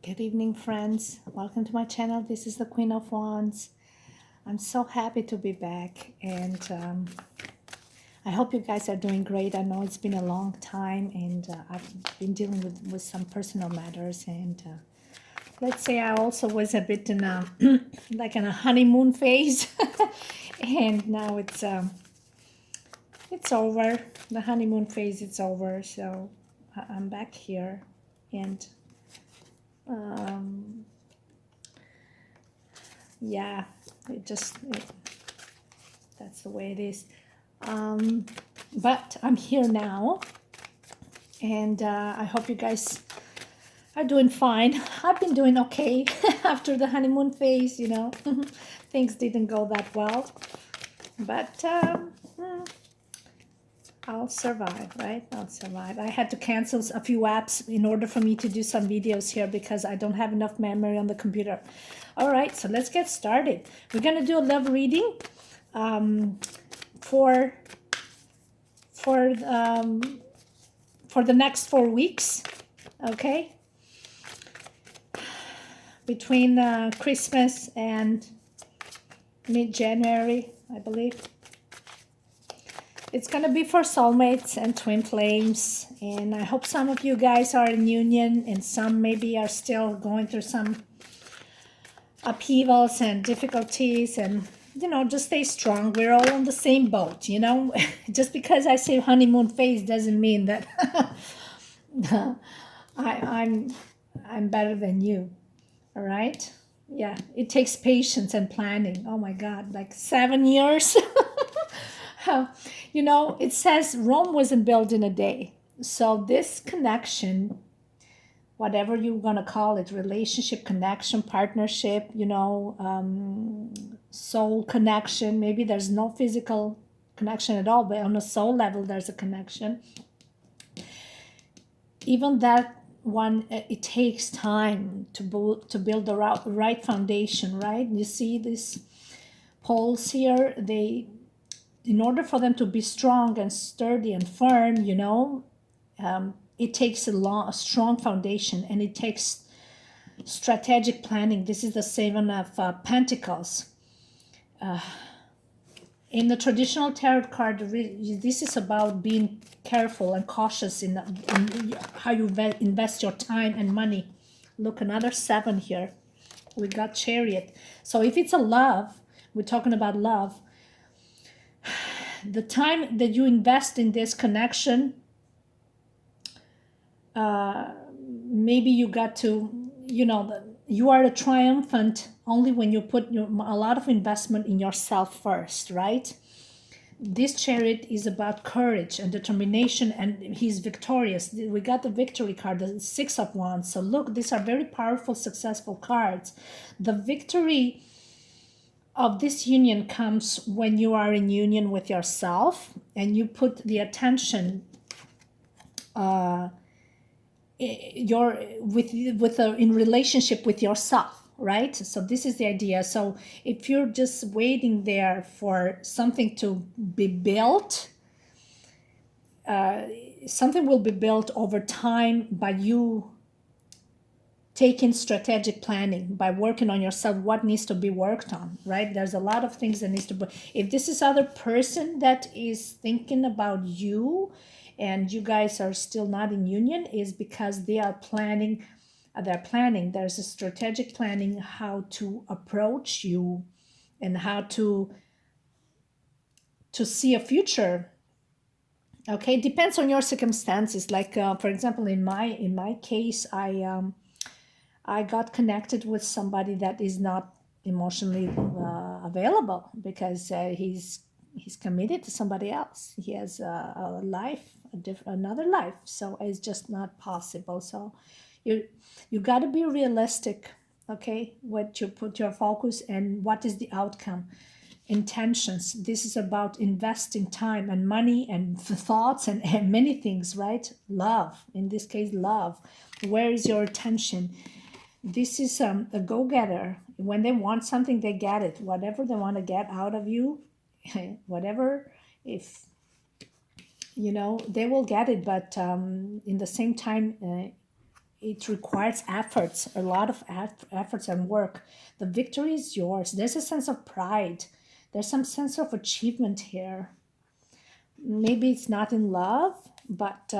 Good evening, friends. Welcome to my channel. This is the Queen of Wands. I'm so happy to be back, and I hope you guys are doing great. I know it's been a long time, and I've been dealing with some personal matters, and let's say I also was a bit in a like in a honeymoon phase, and now it's over. The honeymoon phase is over, so I'm back here, and um, yeah, that's the way it is. But I'm here now, and I hope you guys are doing fine. I've been doing okay after the honeymoon phase, you know. Things didn't go that well, but I'll survive, right? I'll survive. I had to cancel a few apps in order for me to do some videos here because I don't have enough memory on the computer. All right, so let's get started. We're gonna do a love reading for the next 4 weeks, okay? Between Christmas and mid-January, I believe. It's gonna be for soulmates and twin flames, and I hope some of you guys are in union and some maybe are still going through some upheavals and difficulties, and you know, just stay strong. We're all on the same boat, you know. Just because I say honeymoon phase doesn't mean that I'm better than you. All right. Yeah, it takes patience and planning. Oh my God, like 7 years. You know, it says Rome wasn't built in a day. So this connection, whatever you're going to call it, relationship, connection, partnership, you know, soul connection. Maybe there's no physical connection at all, but on a soul level, there's a connection. Even that one, it takes time to build the right foundation, right? You see these poles here, in order for them to be strong and sturdy and firm, you know, it takes a strong foundation, and it takes strategic planning. This is the Seven of Pentacles. In the traditional tarot card, this is about being careful and cautious in how you invest your time and money. Look, another 7 here. We got Chariot. So if it's a love, we're talking about love, the time that you invest in this connection, maybe you got to, you know, you are a triumphant only when you put a lot of investment in yourself first, right? This Chariot is about courage and determination, and he's victorious. We got the victory card, the 6 of Wands. So look, these are very powerful, successful cards. The victory of this union comes when you are in union with yourself and you put the attention in relationship with yourself, right? So this is the idea. So if you're just waiting there for something to be built, something will be built over time by you taking strategic planning, by working on yourself, what needs to be worked on, right? There's a lot of things that needs to be. If this is other person that is thinking about you and you guys are still not in union, is because they are planning. There's a strategic planning how to approach you and how to see a future. Okay, depends on your circumstances. Like for example, in my case, I got connected with somebody that is not emotionally available because he's committed to somebody else. He has a life, another life. So it's just not possible. So you got to be realistic, okay? What you put your focus and what is the outcome. Intentions. This is about investing time and money and thoughts and many things, right? Love, in this case, love. Where is your attention? This is a go-getter. When they want something, they get it. Whatever they want to get out of you, whatever, if you know, they will get it. But in the same time, it requires efforts, a lot of efforts and work. The victory is yours. There's a sense of pride. There's some sense of achievement here. Maybe it's not in love, but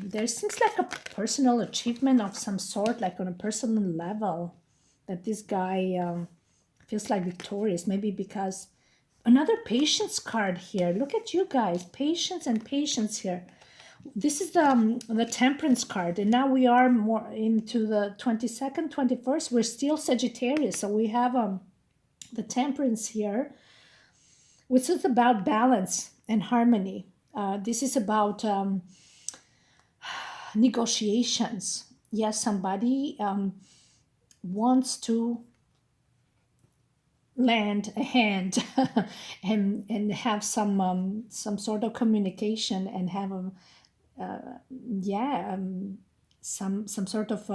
there seems like a personal achievement of some sort, like on a personal level, that this guy feels like victorious. Maybe because another patience card here. Look at you guys, patience and patience here. This is the temperance card, and now we are more into the 22nd, 21st. We're still Sagittarius, so we have the temperance here, which is about balance and harmony. This is about negotiations. Yes, somebody wants to lend a hand and have some sort of communication and have a some sort of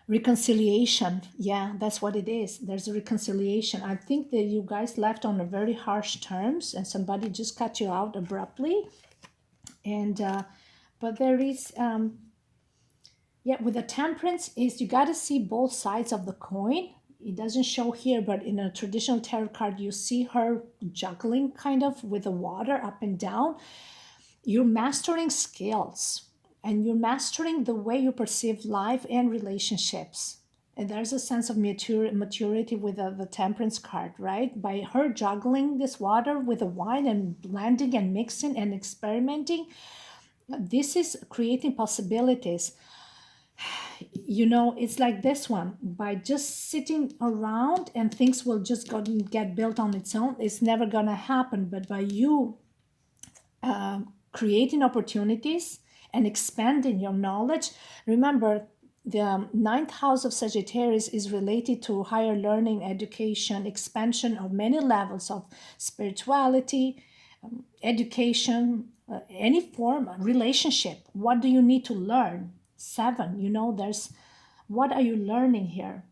reconciliation. Yeah, that's what it is. There's a reconciliation. I think that you guys left on a very harsh terms and somebody just cut you out abruptly. And but there is with the temperance is you got to see both sides of the coin. It doesn't show here, but in a traditional tarot card you see her juggling kind of with the water up and down. You're mastering skills and you're mastering the way you perceive life and relationships. And there's a sense of maturity with the temperance card, right? By her juggling this water with the wine and blending and mixing and experimenting, this is creating possibilities. You know, it's like this one. By just sitting around and things will just get built on its own, it's never going to happen. But by you creating opportunities and expanding your knowledge. Remember, the ninth house of Sagittarius is related to higher learning, education, expansion of many levels of spirituality, education, any form, relationship. What do you need to learn? 7, you know, there's what are you learning here?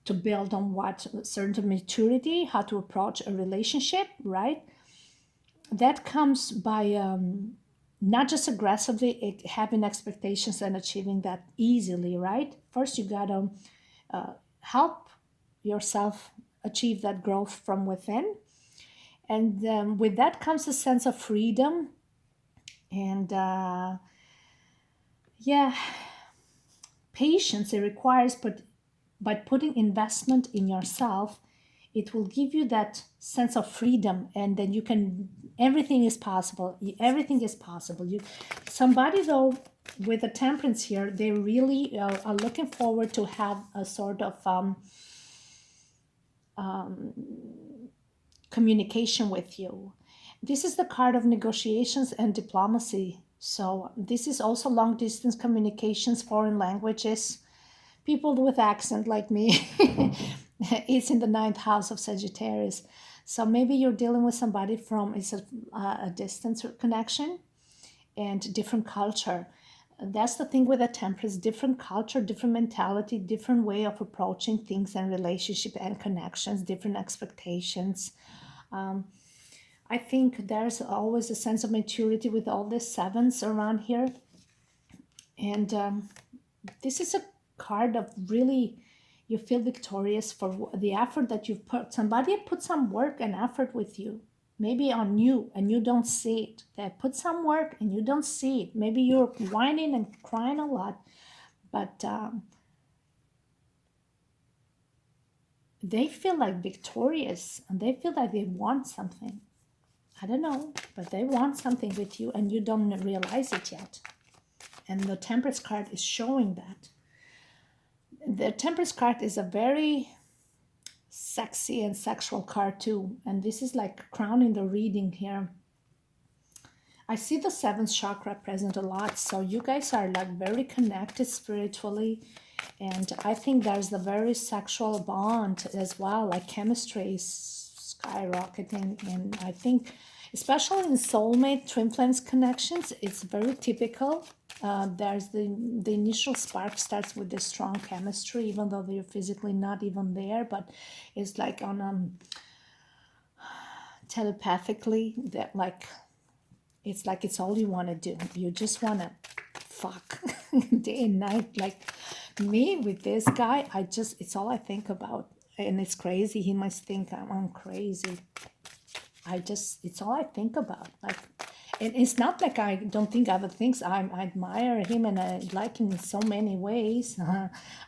To build on what? Certain maturity, how to approach a relationship, right? That comes by not just aggressively having expectations and achieving that easily, right? First, you gotta help yourself achieve that growth from within. And with that comes a sense of freedom. And patience it requires, but by putting investment in yourself, it will give you that sense of freedom, and then you can, everything is possible. Everything is possible. Somebody though with the temperance here, they really are looking forward to have a sort of communication with you. This is the card of negotiations and diplomacy. So this is also long distance communications, foreign languages, people with accent like me. It's in the ninth house of Sagittarius. So maybe you're dealing with somebody from it's a distance connection and different culture. That's the thing with the temperance, different culture, different mentality, different way of approaching things and relationship and connections, different expectations. I think there's always a sense of maturity with all the 7s around here. And this is a card of really, you feel victorious for the effort that you've put. Somebody put some work and effort with you, maybe on you, and you don't see it. They put some work and you don't see it. Maybe you're whining and crying a lot, but they feel like victorious and they feel like they want something. I don't know, but they want something with you and you don't realize it yet. And the Temperance card is showing that. The Temperance card is a very sexy and sexual card too. And this is like crowning the reading here. I see the 7th chakra present a lot. So you guys are like very connected spiritually. And I think there's the very sexual bond as well. Like chemistry is skyrocketing. And I think especially in soulmate twin flames connections, it's very typical. There's the initial spark starts with this strong chemistry, even though they're physically not even there, but it's like on telepathically that like it's all you want to do. You just want to fuck day and night. Like me with this guy, it's all I think about. And it's crazy. He must think I'm crazy. It's all I think about. Like, and it's not like I don't think other things. I admire him and I like him in so many ways.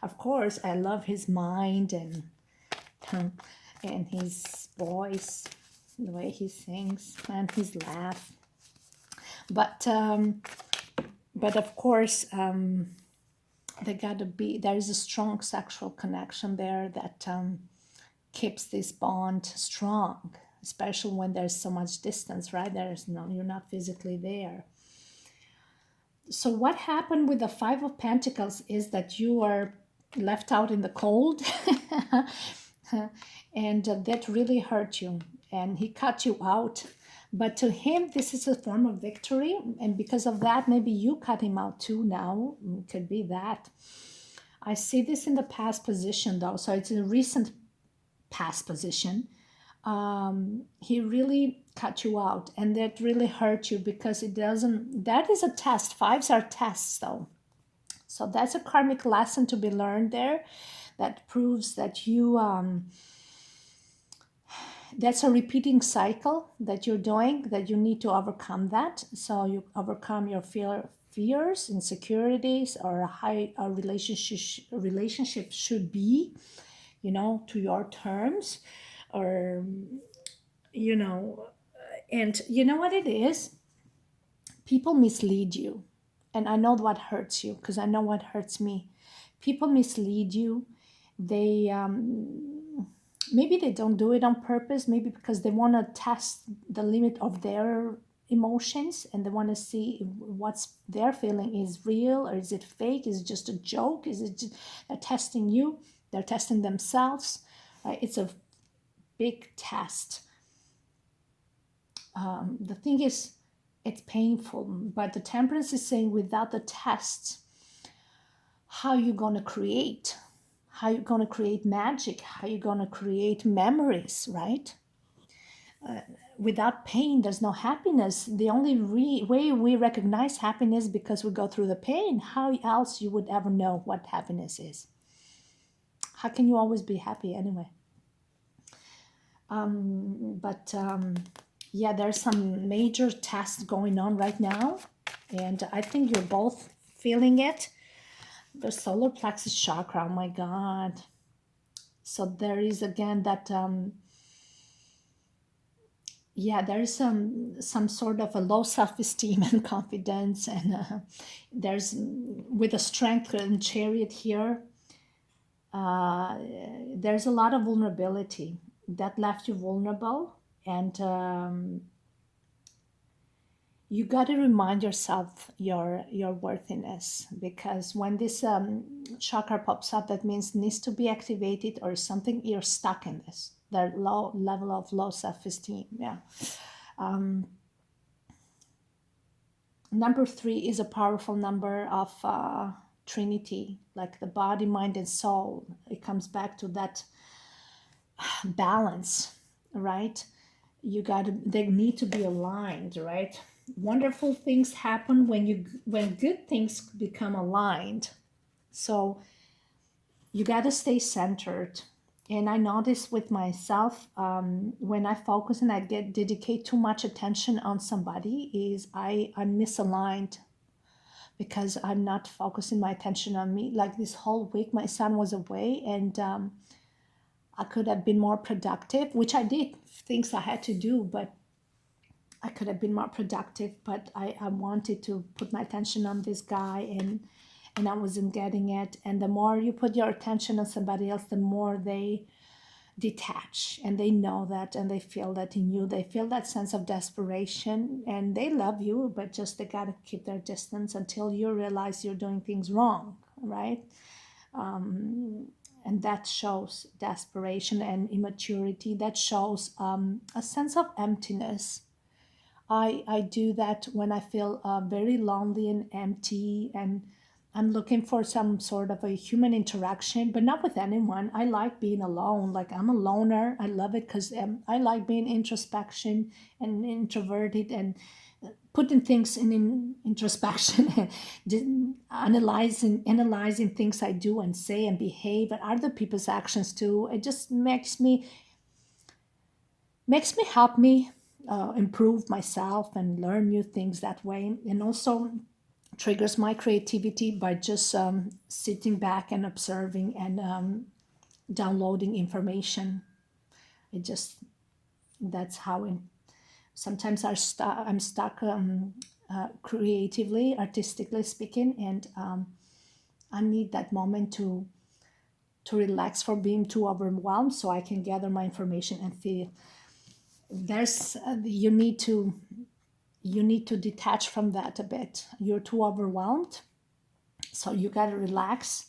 Of course, I love his mind and his voice, the way he sings, and his laugh. But of course, there is a strong sexual connection there that keeps this bond strong, especially when there's so much distance, right? You're not physically there. So what happened with the Five of Pentacles is that you are left out in the cold and that really hurt you, and he cut you out. But to him, this is a form of victory, and because of that, maybe you cut him out too now. It could be that. I see this in the past position though, so it's a recent past position. He really cut you out, and that really hurt you because that is a test. Fives are tests though. So that's a karmic lesson to be learned there that proves that that's a repeating cycle that you're doing, that you need to overcome that. So you overcome your fears, insecurities, or how a relationship should be, to your terms, or, and you know what it is? People mislead you. And I know what hurts you because I know what hurts me. People mislead you. They, maybe they don't do it on purpose, maybe because they want to test the limit of their emotions and they want to see if what's they're feeling is real or is it fake, is it just a joke, is it just, they're testing you, they're testing themselves, right? It's a big test. The thing is, it's painful, but the Temperance is saying without the tests, how you going to create? How you going to create magic? How you going to create memories, right? Without pain, there's no happiness. The only way we recognize happiness because we go through the pain. How else you would ever know what happiness is? How can you always be happy anyway? Yeah, there's some major tests going on right now, and I think you're both feeling it. The solar plexus chakra, oh my God. So there is again that, there is some sort of a low self-esteem and confidence, and there's with a strength and chariot here, there's a lot of vulnerability that left you vulnerable, and you got to remind yourself your worthiness, because when this chakra pops up, that means needs to be activated or something, you're stuck in this, the low level of low self-esteem. Number 3 is a powerful number of Trinity, like the body, mind, and soul. It comes back to that balance, right? They need to be aligned, right? Wonderful things happen when good things become aligned. So you got to stay centered. And I notice with myself, when I focus and I dedicate too much attention on somebody, is I'm misaligned because I'm not focusing my attention on me. Like this whole week, my son was away, and I could have been more productive, which I did, things I had to do, but I could have been more productive. But I wanted to put my attention on this guy, and I wasn't getting it. And the more you put your attention on somebody else, the more they detach, and they know that, and they feel that in you. They feel that sense of desperation, and they love you, but just they got to keep their distance until you realize you're doing things wrong, right? And that shows desperation and immaturity. That shows a sense of emptiness. I do that when I feel very lonely and empty, and I'm looking for some sort of a human interaction, but not with anyone. I like being alone. Like, I'm a loner. I love it because I like being introspection and introverted, and putting things in introspection and analyzing things I do and say and behave and other people's actions too. It just makes me help me improve myself and learn new things that way, and also triggers my creativity by just sitting back and observing and downloading information. It just That's how sometimes I'm stuck creatively, artistically speaking, and I need that moment to relax from being too overwhelmed, so I can gather my information and feel. There's you need to detach from that a bit. You're too overwhelmed, so you gotta relax,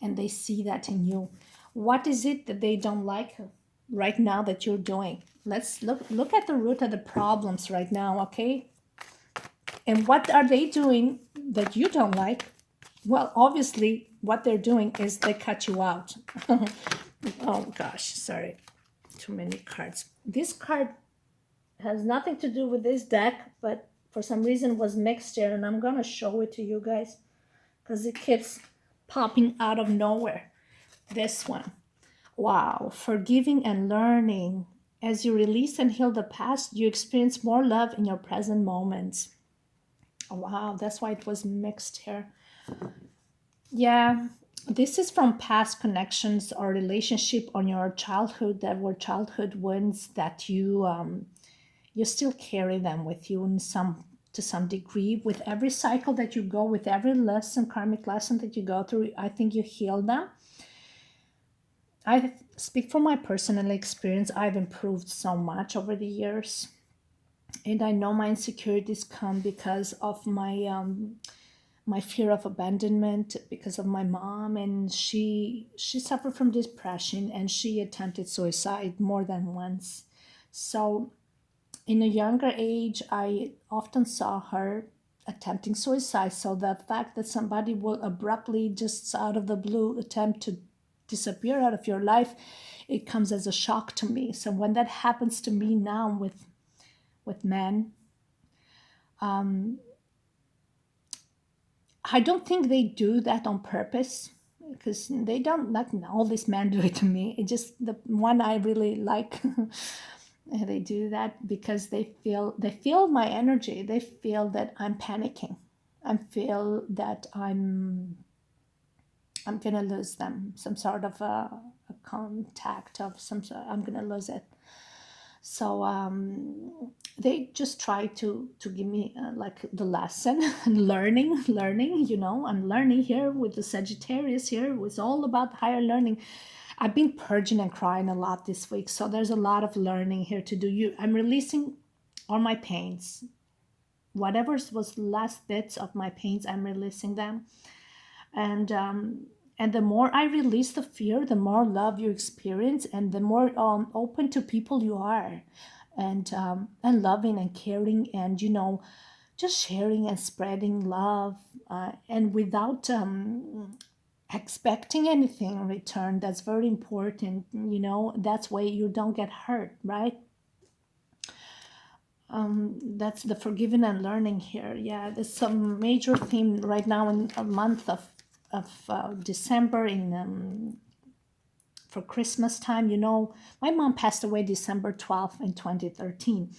and they see that in you. What is it that they don't like right now that you're doing? Let's look at the root of the problems right now, okay? And what are they doing that you don't like? Well, obviously, what they're doing is they cut you out. Oh gosh, sorry. Too many cards. This card has nothing to do with this deck, but for some reason was mixed here, and I'm gonna show it to you guys because it keeps popping out of nowhere. This one. Wow, forgiving and learning. As you release and heal the past, you experience more love in your present moments. Wow, that's why it was mixed here. Yeah, this is from past connections or relationship on your childhood that were childhood wounds that you still carry them with you in some to some degree. With every cycle that you go, with every lesson, karmic lesson that you go through, I think you heal them. I speak from my personal experience. I've improved so much over the years, and I know my insecurities come because of my fear of abandonment, because of my mom, and she suffered from depression and she attempted suicide more than once. So in a younger age, I often saw her attempting suicide. So the fact that somebody will abruptly, just out of the blue, attempt to disappear out of your life, it comes as a shock to me. So when that happens to me now with men, I don't think they do that on purpose, because they don't, like all these men do it to me. It just, the one I really like, they do that because they feel my energy. They feel that I'm panicking. I feel that I'm gonna lose them, some sort of a contact of some sort. I'm gonna lose it. So they just try to give me like the lesson, learning. I'm learning here with the Sagittarius here. It was all about higher learning. I've been purging and crying a lot this week, so there's a lot of learning here to do. I'm releasing all my pains. Whatever was the last bits of my pains, I'm releasing them. And the more I release the fear, the more love you experience, and the more open to people you are, and loving and caring, and just sharing and spreading love, and without expecting anything in return. That's very important. That's why you don't get hurt, right? That's the forgiving and learning here. Yeah, there's some major theme right now in a month of December, for Christmas time. My mom passed away December 12th in 2013.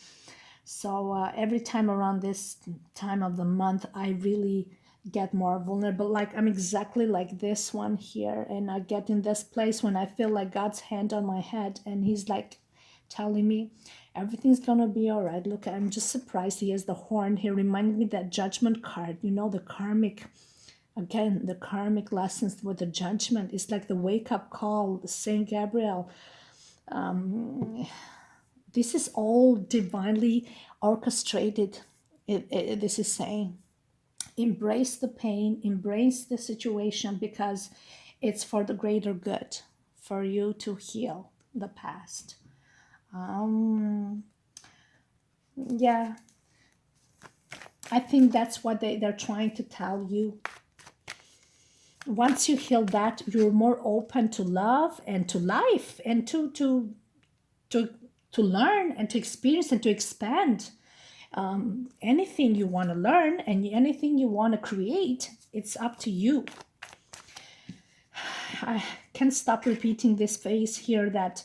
So every time around this time of the month, I really get more vulnerable. Like, I'm exactly like this one here, and I get in this place when I feel like God's hand on my head, and he's like telling me everything's gonna be all right. Look, I'm just surprised. He has the horn. He reminded me that judgment card, the karmic. Again, the karmic lessons with the judgment is like the wake-up call, the Saint Gabriel. This is all divinely orchestrated. This is saying, embrace the pain, embrace the situation, because it's for the greater good, for you to heal the past. Yeah, I think that's what they're trying to tell you. Once you heal that, you're more open to love and to life, and to learn and to experience and to expand. Anything you want to learn and anything you want to create, it's up to you. I can't stop repeating this phrase here that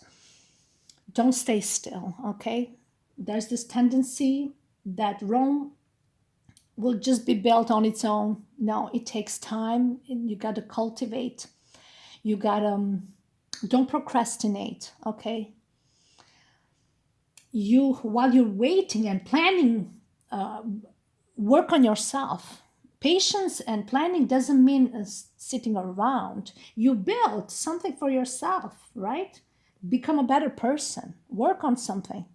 don't stay still, okay? There's this tendency that Rome will just be built on its own. No, it takes time, and you got to cultivate. You got to don't procrastinate, okay? You, while you're waiting and planning, work on yourself. Patience and planning doesn't mean sitting around. You build something for yourself, right? Become a better person. Work on something.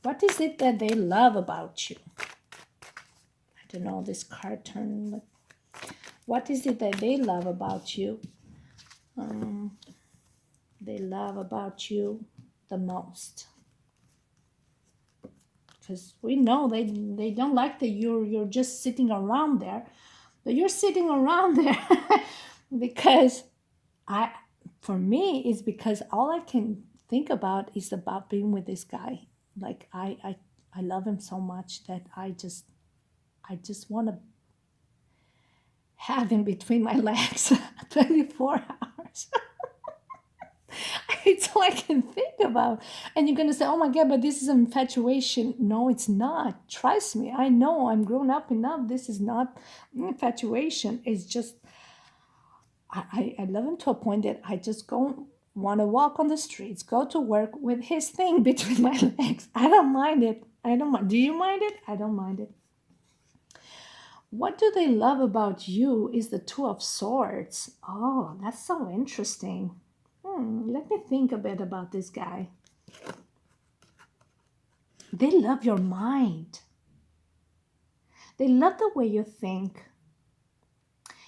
What is it that they love about you? I don't know, this card turn. What is it that they love about you? They love about you the most. Because we know they don't like that you're just sitting around there. But you're sitting around there because for me, it's because all I can think about is about being with this guy. Like I love him so much that I just want to have him between my legs 24 hours. It's all I can think about. And you're going to say, oh my God, but this is infatuation. No, it's not. Trust me. I know I'm grown up enough. This is not infatuation. It's just, I love him to a point that I just go want to walk on the streets, go to work with his thing between my legs. I don't mind it. I don't mind. Do you mind it? I don't mind it. What do they love about you is the Two of Swords. Oh, that's so interesting. Let me think a bit about this guy. They love your mind. They love the way you think.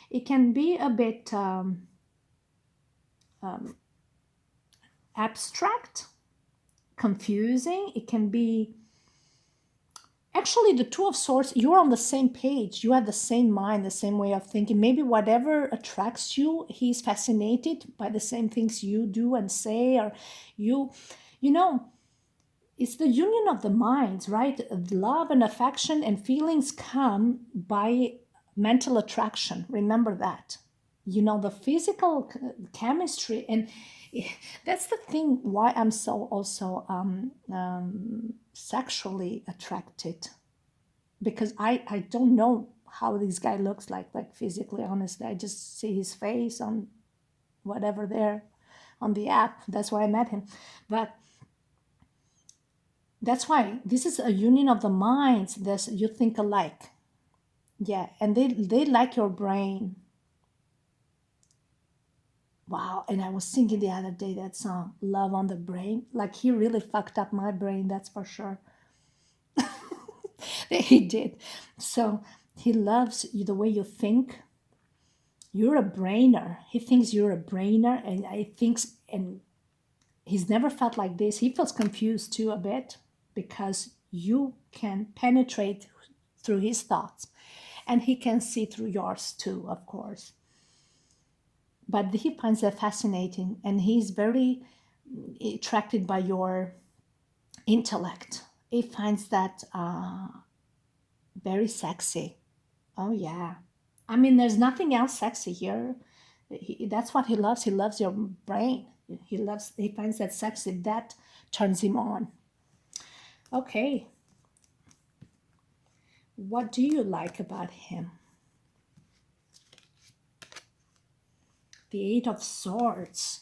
It can be a bit abstract, confusing. It can be... Actually, the Two of Swords, you're on the same page. You have the same mind, the same way of thinking. Maybe whatever attracts you, he's fascinated by the same things you do and say, or you know, it's the union of the minds, right? Love and affection and feelings come by mental attraction. Remember that. You know, the physical chemistry, and that's the thing why I'm so also sexually attracted, because I don't know how this guy looks like physically, honestly. I just see his face on whatever there on the app. That's why I met him. But that's why this is a union of the minds. There's, you think alike. Yeah, and they like your brain. Wow, and I was singing the other day that song, Love on the Brain. Like, he really fucked up my brain, that's for sure. He did. So he loves you the way you think. You're a brainer. He thinks you're a brainer, and I think, and he's never felt like this. He feels confused too a bit because you can penetrate through his thoughts, and he can see through yours too, of course. But he finds that fascinating, and he's very attracted by your intellect. He finds that very sexy. Oh yeah. I mean, there's nothing else sexy here. That's what he loves. He loves your brain. He finds that sexy. That turns him on. Okay. What do you like about him? The Eight of Swords.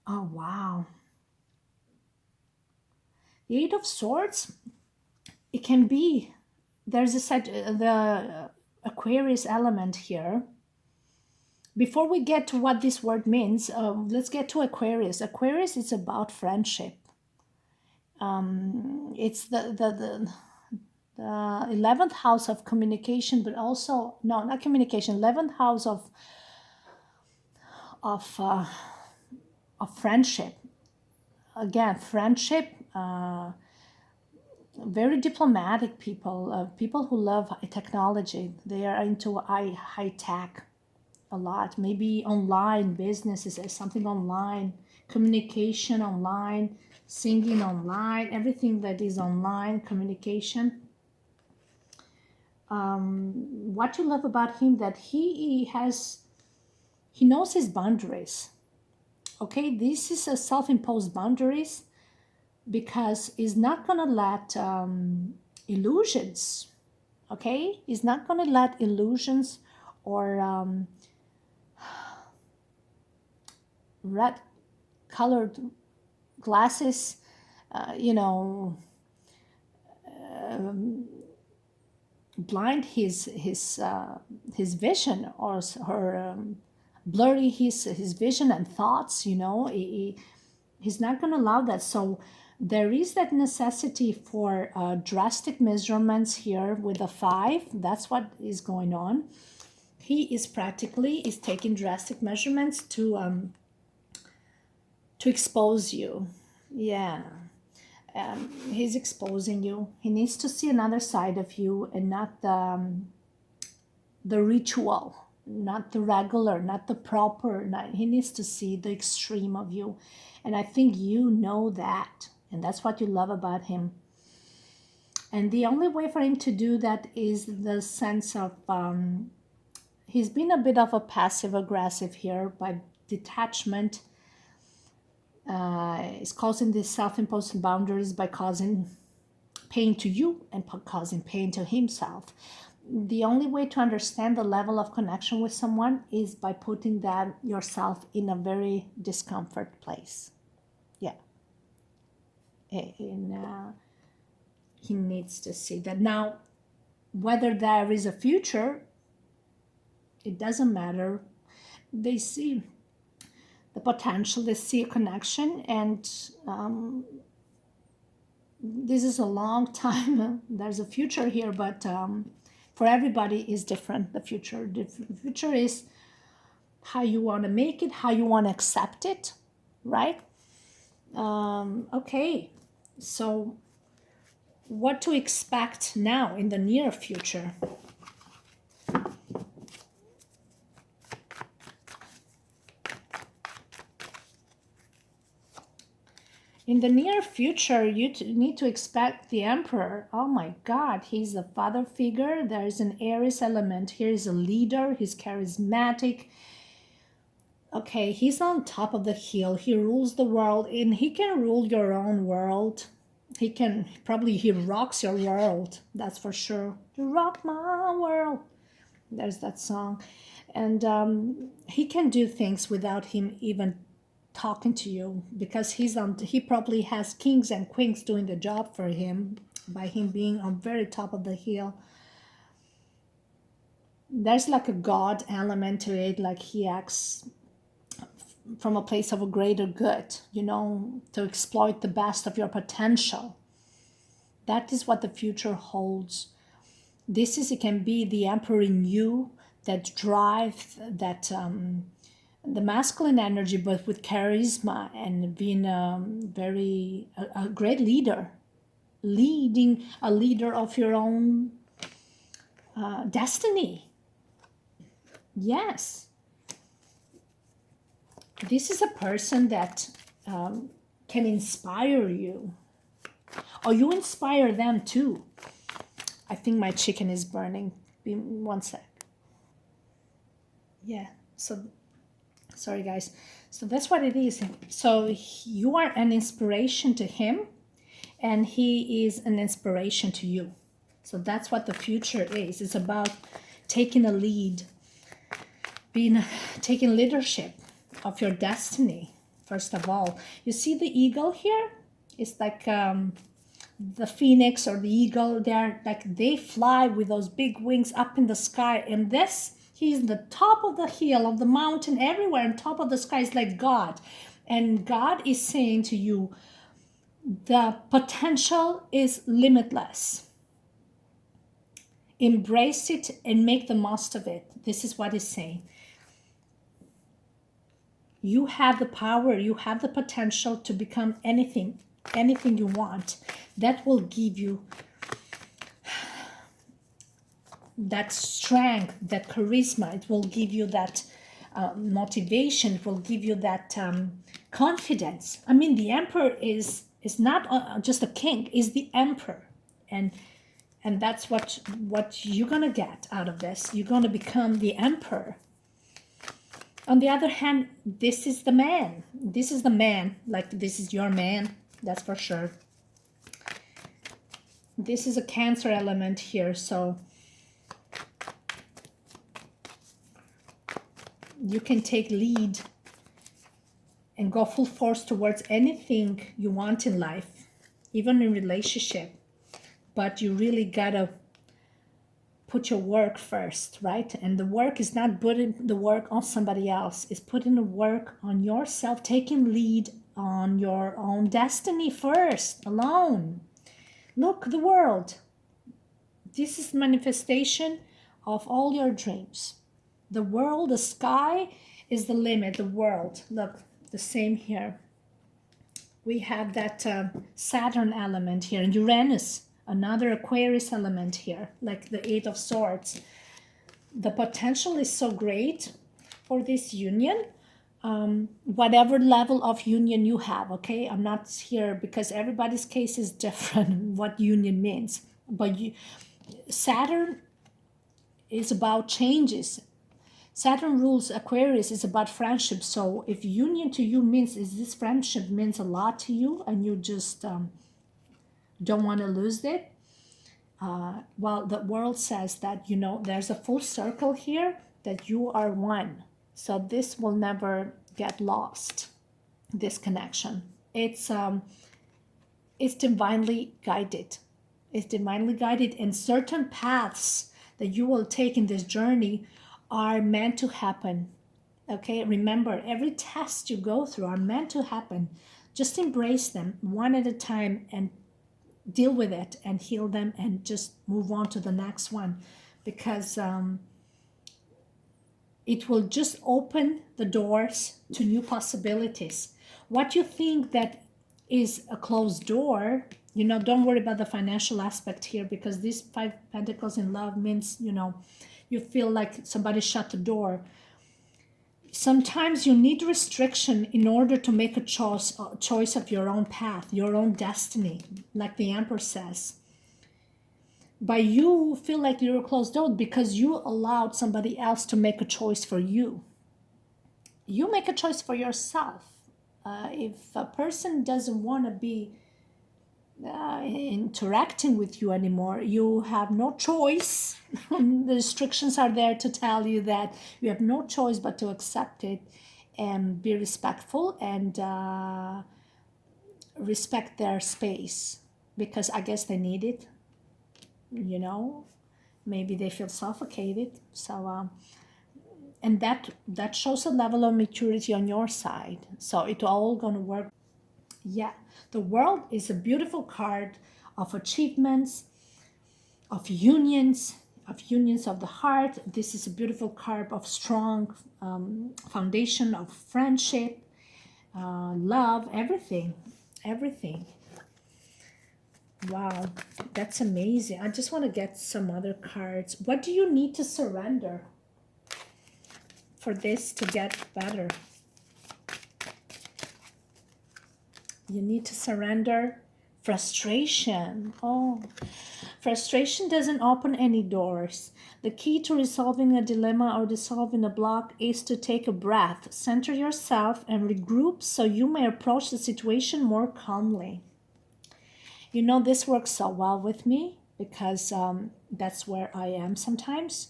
Oh, wow. The Eight of Swords, it can be, there's the Aquarius element here. Before we get to what this word means, let's get to Aquarius. Aquarius is about friendship. It's the 11th house of communication, but also, no, not communication, 11th house of friendship. Again, friendship, very diplomatic people, people who love technology. They are into high tech a lot. Maybe online businesses, something online. communication online, singing online, everything that is online, communication. What you love about him, that he knows his boundaries. Okay, this is a self-imposed boundaries, because he's not gonna let illusions. Okay, he's not gonna let illusions or red colored glasses, you know, blind his vision, or her blurry his vision and thoughts. He's not going to allow that. So there is that necessity for drastic measurements here with a 5. That's what is going on. He is taking drastic measurements to expose you. Yeah. He's exposing you. He needs to see another side of you, and not the ritual, not the regular, not the proper. He needs to see the extreme of you. And I think you know that. And that's what you love about him. And the only way for him to do that is the sense of, he's been a bit of a passive aggressive here by detachment. Is causing these self-imposed boundaries by causing pain to you and causing pain to himself. The only way to understand the level of connection with someone is by putting that yourself in a very discomfort place. Yeah. And he needs to see that. Now, whether there is a future, it doesn't matter. They see the potential, they see a connection, and this is a long time. There's a future here, but for everybody is different. The future is how you want to make it, how you want to accept it, right? Okay, so what to expect now in the near future? In the near future, you need to expect the Emperor. Oh my God, he's a father figure. There's an Aries element. Here is a leader. He's charismatic. Okay, he's on top of the hill. He rules the world, and he can rule your own world. He rocks your world. That's for sure. You rock my world. There's that song. And he can do things without him even talking to you, because he probably has kings and queens doing the job for him by him being on very top of the hill. There's like a God element to it, like he acts from a place of a greater good, to exploit the best of your potential. That is what the future holds. It can be the emperor in you that drives that the masculine energy, but with charisma, and being a great leader, leading a leader of your own destiny. Yes, this is a person that can inspire you, or you inspire them too. I think my chicken is burning. Be 1 sec. Yeah, so sorry guys. So that's what it is. So you are an inspiration to him, and he is an inspiration to you. So that's what the future is. It's about taking a lead, taking leadership of your destiny. First of all, you see the eagle here? It's like the phoenix or the eagle. They fly with those big wings up in the sky, and he's the top of the hill, of the mountain, everywhere on top of the sky is like God. And God is saying to you, the potential is limitless. Embrace it and make the most of it. This is what he's saying. You have the power, you have the potential to become anything you want. That will give you that strength, that charisma. It will give you that motivation. It will give you that confidence. I mean, the emperor is not just a king, is the emperor. And that's what you're gonna get out of this. You're gonna become the emperor. On the other hand, this is the man. This is the man. Like, this is your man, that's for sure. This is a Cancer element here, so you can take lead and go full force towards anything you want in life, even in relationship. But you really gotta put your work first, right? And the work is not putting the work on somebody else. It's putting the work on yourself, taking lead on your own destiny first, alone. Look, the world. This is manifestation of all your dreams. The world, the sky is the limit, the world. Look, the same here. We have that Saturn element here, and Uranus, another Aquarius element here, like the Eight of Swords. The potential is so great for this union, whatever level of union you have, okay? I'm not here because everybody's case is different what union means. But Saturn is about changes. Saturn rules Aquarius, is about friendship. So if union to you means, is this friendship means a lot to you and you just don't want to lose it, well, the world says that, you know, there's a full circle here, that you are one. So this will never get lost, this connection. It's divinely guided. It's divinely guided, and certain paths that you will take in this journey are meant to happen. Okay, remember, every test you go through are meant to happen. Just embrace them one at a time and deal with it and heal them and just move on to the next one, because it will just open the doors to new possibilities. What you think that is a closed door, you know, don't worry about the financial aspect here, because this Five Pentacles in love means, you know, you feel like somebody shut the door. Sometimes you need restriction in order to make a choice of your own path, your own destiny, like the Emperor says. But you feel like you're a closed door because you allowed somebody else to make a choice for you. You make a choice for yourself. If a person doesn't want to be interacting with you anymore, you have no choice. The restrictions are there to tell you that you have no choice but to accept it and be respectful and respect their space, because I guess they need it, you know, maybe they feel suffocated. So and that shows a level of maturity on your side, so it's all gonna work. Yeah, the world is a beautiful card of achievements, of unions of the heart. This is a beautiful card of strong foundation of friendship, love, everything. Wow, that's amazing. I just want to get some other cards. What do you need to surrender for this to get better? You need to surrender frustration. Oh, frustration doesn't open any doors. The key to resolving a dilemma or dissolving a block is to take a breath, center yourself, and regroup so you may approach the situation more calmly. You know, this works so well with me because that's where I am sometimes.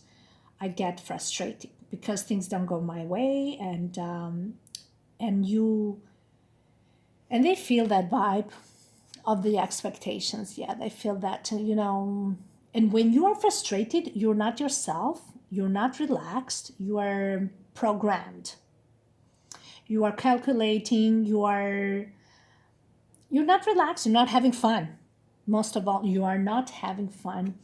I get frustrated because things don't go my way, and they feel that vibe of the expectations. Yeah, they feel that, you know. And when you are frustrated, you're not yourself, you're not relaxed, you are programmed. You are calculating, you're not relaxed, you're not having fun. Most of all, you are not having fun.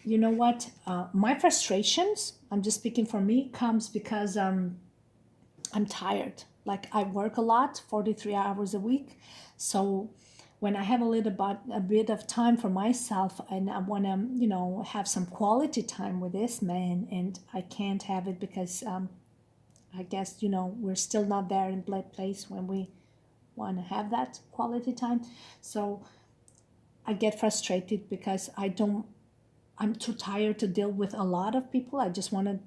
You know what? My frustrations, I'm just speaking for me, comes because I'm tired. Like, I work a lot, 43 hours a week. So when I have a bit of time for myself and I want to, you know, have some quality time with this man, and I can't have it because I guess, we're still not there in place when we want to have that quality time. So I get frustrated because I'm too tired to deal with a lot of people. I just want to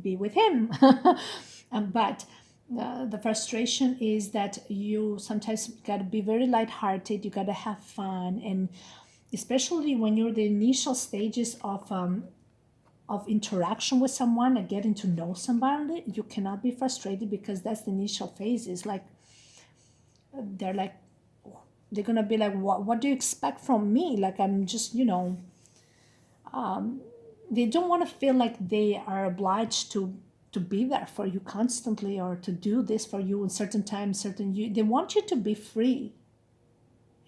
be with him. But the frustration is that you sometimes got to be very lighthearted. You got to have fun, and especially when you're the initial stages of interaction with someone and getting to know somebody, you cannot be frustrated because that's the initial phase. Is like they're like they're gonna be like, what do you expect from me? Like I'm just they don't want to feel like they are obliged to be there for you constantly or to do this for you in certain times, they want you to be free.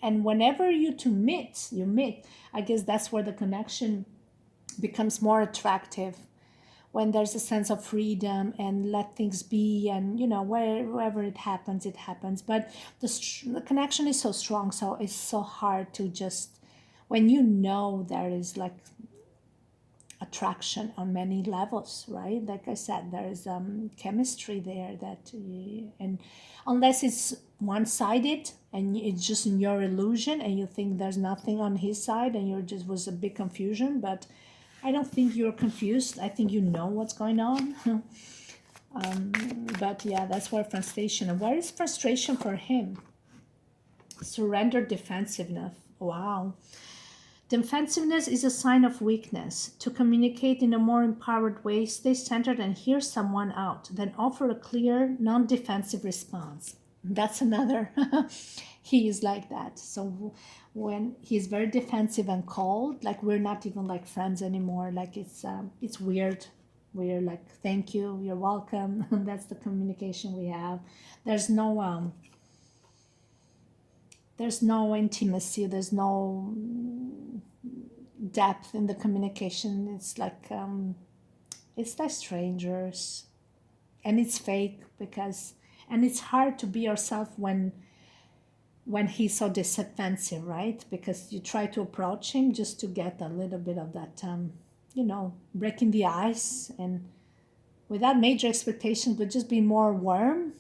And whenever you meet, I guess that's where the connection becomes more attractive, when there's a sense of freedom and let things be, and wherever it happens. But the connection is so strong, so it's so hard to just, when there is like attraction on many levels, right? Like I said, there is chemistry there and unless it's one-sided and it's just in your illusion and you think there's nothing on his side and you're just was a big confusion. But I don't think you're confused. I think you know what's going on. But yeah, that's where frustration. And where is frustration for him? Surrender, defensiveness. Wow. Defensiveness is a sign of weakness. To communicate in a more empowered way, stay centered and hear someone out, then offer a clear, non-defensive response. That's another. He is like that. So when he's very defensive and cold, like we're not even like friends anymore. Like it's weird. We're like, thank you, you're welcome. That's the communication we have. There's no intimacy. There's no depth in the communication. It's like strangers, and it's fake and it's hard to be yourself when he's so defensive, right? Because you try to approach him just to get a little bit of that breaking the ice, and without major expectations, but just be more warm.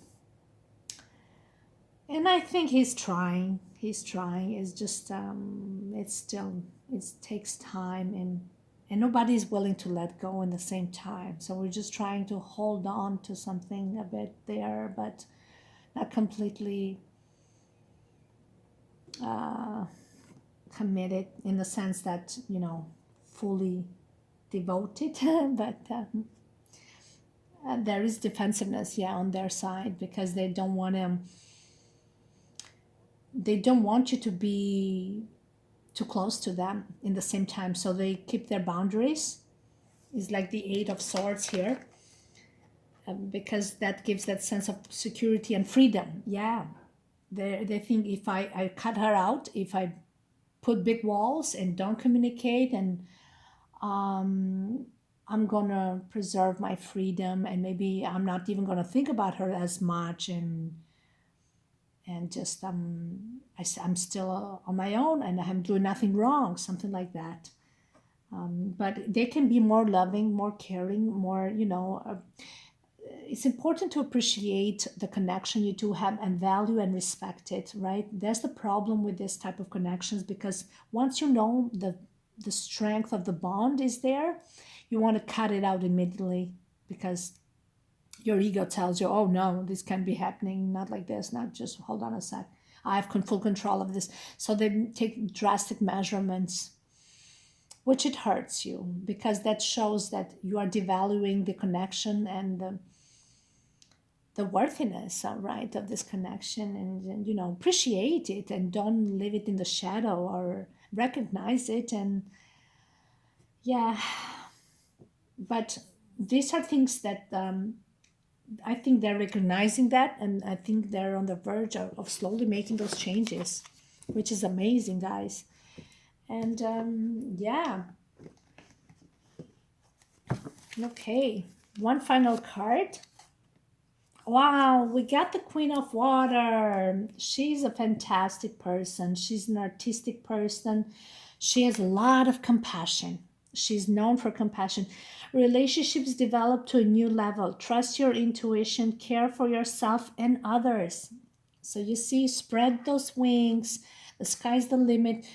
And I think he's trying. It's just it takes time, and nobody's willing to let go in the same time. So we're just trying to hold on to something a bit there, but not completely committed in the sense that fully devoted. But there is defensiveness, on their side, because they don't want you to be too close to them in the same time, so they keep their boundaries. It's like the Eight of Swords here, because that gives that sense of security and freedom. They think if I cut her out, if I put big walls and don't communicate, and I'm gonna preserve my freedom, and maybe I'm not even gonna think about her as much, and just I'm still on my own and I'm doing nothing wrong, something like that. But they can be more loving, more caring, more it's important to appreciate the connection you two have and value and respect it, right? That's the problem with this type of connections, because once you know the strength of the bond is there, you want to cut it out immediately, because your ego tells you, oh no, this can't be happening, not like this, not just hold on a sec, I have full control of this. So they take drastic measurements, which it hurts you, because that shows that you are devaluing the connection and the worthiness, right, of this connection, and appreciate it and don't leave it in the shadow, or recognize it. And but these are things that I think they're recognizing that, and I think they're on the verge of slowly making those changes, which is amazing, guys. And okay, one final card. Wow, we got the Queen of Water. She's a fantastic person. She's an artistic person. She has a lot of compassion. She's known for compassion. Relationships develop to a new level. Trust your intuition, care for yourself and others. So you see, spread those wings. The sky's the limit.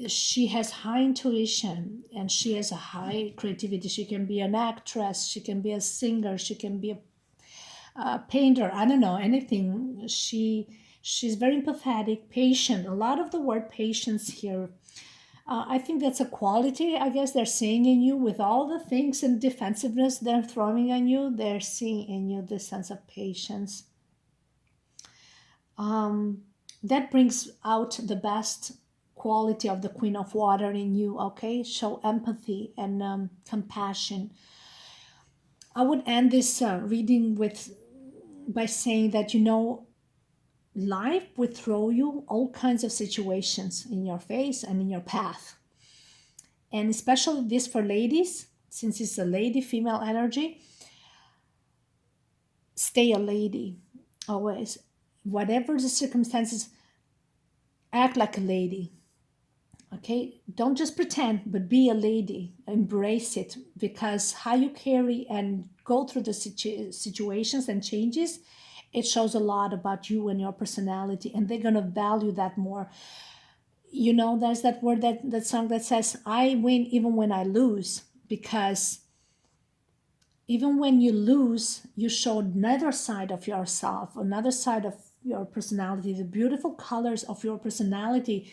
She has high intuition and she has a high creativity. She can be an actress, she can be a singer, she can be a painter. I don't know, anything. She's very empathetic, patient. A lot of the word patience here. I think that's a quality, I guess, they're seeing in you with all the things and defensiveness they're throwing on you. They're seeing in you this sense of patience. That brings out the best quality of the Queen of Water in you, okay? Show empathy and compassion. I would end this reading by saying that, life would throw you all kinds of situations in your face and in your path. And especially this for ladies, since it's a lady, female energy, stay a lady always. Whatever the circumstances, act like a lady. Okay, don't just pretend, but be a lady. Embrace it, because how you carry and go through the situations and changes, it shows a lot about you and your personality, and they're gonna value that more. There's that word, that song that says, "I win even when I lose," because even when you lose, you show another side of yourself, another side of your personality, the beautiful colors of your personality.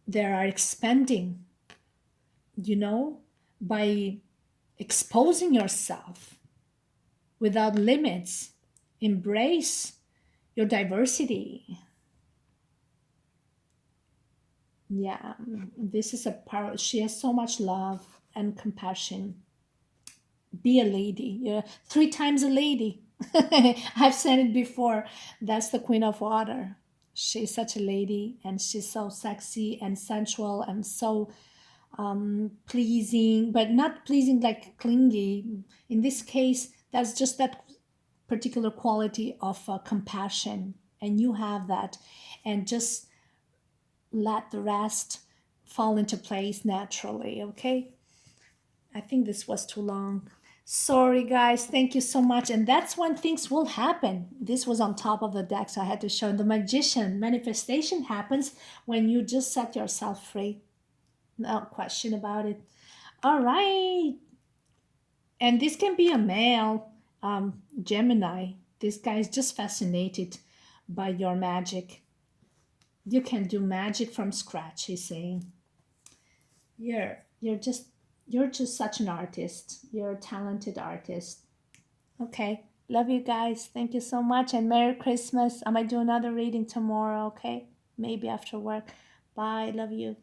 They are expanding, by exposing yourself without limits. Embrace your diversity. Yeah, this is a power. She has so much love and compassion. Be a lady. Yeah, 3 times a lady. I've said it before. That's the Queen of Water. She's such a lady, and she's so sexy and sensual and so pleasing, but not pleasing like clingy. In this case, that's just that particular quality of compassion, and you have that, and just let the rest fall into place naturally. Okay, I think this was too long. Sorry, guys. Thank you so much. And that's when things will happen. This was on top of the deck, so I had to show the magician. Manifestation happens when you just set yourself free. No question about it. All right. And this can be a male, Gemini. This guy is just fascinated by your magic. You can do magic from scratch, he's saying. You're just you're just such an artist. You're a talented artist. Okay. Love you guys. Thank you so much, and Merry Christmas. I might do another reading tomorrow, okay? Maybe after work. Bye. Love you.